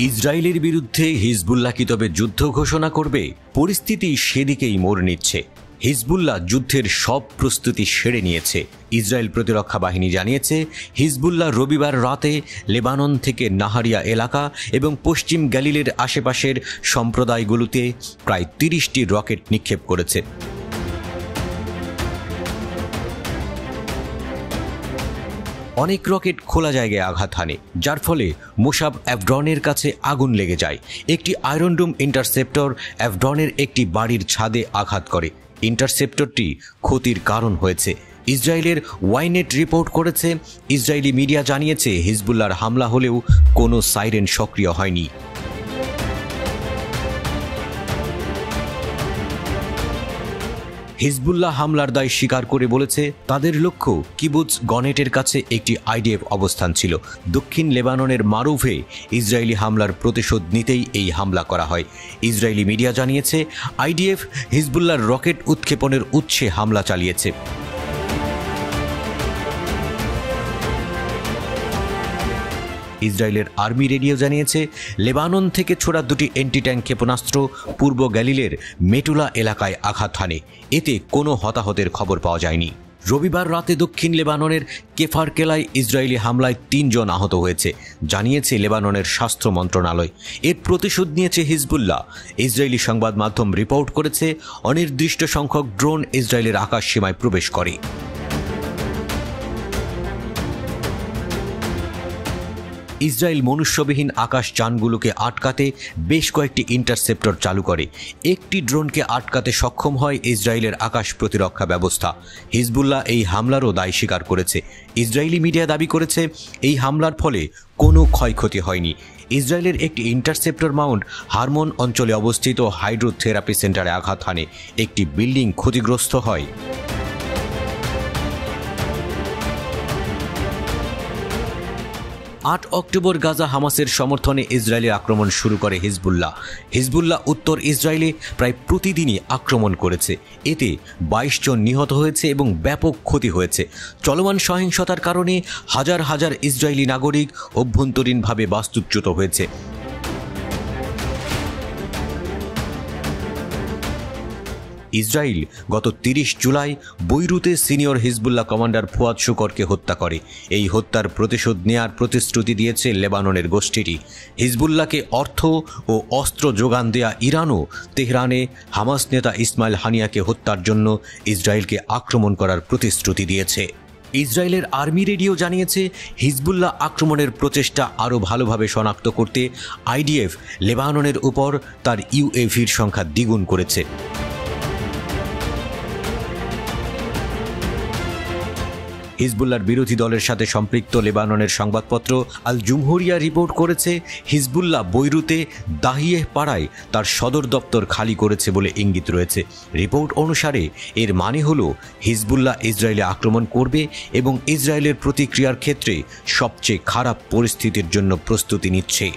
ইসরায়েলের বিরুদ্ধে হিজবুল্লাহ কি তবে যুদ্ধ ঘোষণা করবে? পরিস্থিতি সেদিকেই মোড় নিচ্ছে। হিজবুল্লাহ যুদ্ধের সব প্রস্তুতি সেরে নিয়েছে। ইসরায়েল প্রতিরক্ষা বাহিনী জানিয়েছে, হিজবুল্লাহ রবিবার রাতে লেবানন থেকে নাহারিয়া এলাকা এবং পশ্চিম গ্যালিলের আশেপাশের সম্প্রদায়গুলোতে প্রায় 30টি রকেট নিক্ষেপ করেছে। অনেক রকেট খোলা জায়গায় আঘাত হানে, যার ফলে মোসাব এভডনের কাছে আগুন লেগে যায়। একটি আয়রন ডোম ইন্টারসেপ্টর এভডনের একটি বাড়ির ছাদে আঘাত করে। ইন্টারসেপ্টরটি ক্ষতির কারণ হয়েছে। ইসরায়েলের ওয়াইনেট রিপোর্ট করেছে, ইসরায়েলি মিডিয়া জানিয়েছে হিজবুল্লাহর হামলা হলেও কোনো সাইরেন সক্রিয় হয়নি। হিজবুল্লাহ হামলার দায় স্বীকার করে বলেছে, তাদের লক্ষ্য কিবুৎজ গনেটের কাছে একটি আইডিএফ অবস্থান ছিল। দক্ষিণ লেবাননের মারুভে ইসরায়েলি হামলার প্রতিশোধ নিতেই এই হামলা করা হয়। ইসরায়েলি মিডিয়া জানিয়েছে, আইডিএফ হিজবুল্লাহর রকেট উৎক্ষেপণের উৎসে হামলা চালিয়েছে। ইসরায়েলের আর্মি রেডিও জানিয়েছে, লেবানন থেকে ছোড়া দুটি অ্যান্টি ট্যাঙ্ক ক্ষেপণাস্ত্র পূর্ব গ্যালিলের মেটুলা এলাকায় আঘাত হানে। এতে কোনো হতাহতের খবর পাওয়া যায়নি। রবিবার রাতে দক্ষিণ লেবাননের কেফারকেলায় ইসরায়েলি হামলায় 3 জন আহত হয়েছে, জানিয়েছে লেবাননের স্বাস্থ্য মন্ত্রণালয়। এর প্রতিশোধ নিয়েছে হিজবুল্লাহ। ইসরায়েলি সংবাদ মাধ্যম রিপোর্ট করেছে, অনির্দিষ্ট সংখ্যক ড্রোন ইসরায়েলের আকাশ সীমায় প্রবেশ করে। ইসরায়েল মনুষ্যবিহীন আকাশযানগুলোকে আটকাতে বেশ কয়েকটি ইন্টারসেপ্টর চালু করে। একটি ড্রোনকে আটকাতে সক্ষম হয় ইসরায়েলের আকাশ প্রতিরক্ষা ব্যবস্থা। হিজবুল্লাহ এই হামলারও দায় স্বীকার করেছে। ইসরায়েলি মিডিয়া দাবি করেছে, এই হামলার ফলে কোনো ক্ষয়ক্ষতি হয়নি। ইসরায়েলের একটি ইন্টারসেপ্টর মাউন্ট হারমোন অঞ্চলে অবস্থিত হাইড্রোথেরাপি সেন্টারে আঘাত হানে। একটি বিল্ডিং ক্ষতিগ্রস্ত হয়। 8 অক্টোবর গাজা হামাসের সমর্থনে ইসরায়েলের আক্রমণ শুরু করে হিজবুল্লাহ। হিজবুল্লাহ উত্তর ইসরায়েলে প্রায় প্রতিদিনই আক্রমণ করেছে। এতে 22 জন নিহত হয়েছে এবং ব্যাপক ক্ষতি হয়েছে। চলমান সহিংসতার কারণে হাজার হাজার ইসরায়েলি নাগরিক অভ্যন্তরীণভাবে বাস্তুচ্যুত হয়েছে। ইসরায়েল গত 30 জুলাই বৈরুতে সিনিয়র হিজবুল্লাহ কমান্ডার ফুয়াদ শুকরকে হত্যা করে। এই হত্যার প্রতিশোধ নেয়ার প্রতিশ্রুতি দিয়েছে লেবাননের গোষ্ঠীটি। হিজবুল্লাহকে অর্থ ও অস্ত্র যোগান দেয়া ইরানও তেহরানে হামাস নেতা ইসমাইল হানিয়াকে হত্যার জন্য ইসরায়েলকে আক্রমণ করার প্রতিশ্রুতি দিয়েছে। ইসরায়েলের আর্মি রেডিও জানিয়েছে, হিজবুল্লাহ আক্রমণের প্রচেষ্টা আরও ভালোভাবে শনাক্ত করতে আইডিএফ লেবাননের উপর তার ইউএভির সংখ্যা দ্বিগুণ করেছে। হিজবুল্লাহর বিরোধী দলের সাথে সম্পৃক্ত লেবাননের সংবাদপত্র আল জুমহুরিয়া রিপোর্ট করেছে, হিজবুল্লাহ বৈরুতে দাহিয়েহ পাড়ায় তার সদর দপ্তর খালি করেছে বলে ইঙ্গিত রয়েছে। রিপোর্ট অনুসারে এর মানে হল হিজবুল্লাহ ইসরায়েলে আক্রমণ করবে এবং ইসরায়েলের প্রতিক্রিয়ার ক্ষেত্রে সবচেয়ে খারাপ পরিস্থিতির জন্য প্রস্তুতি নিচ্ছে।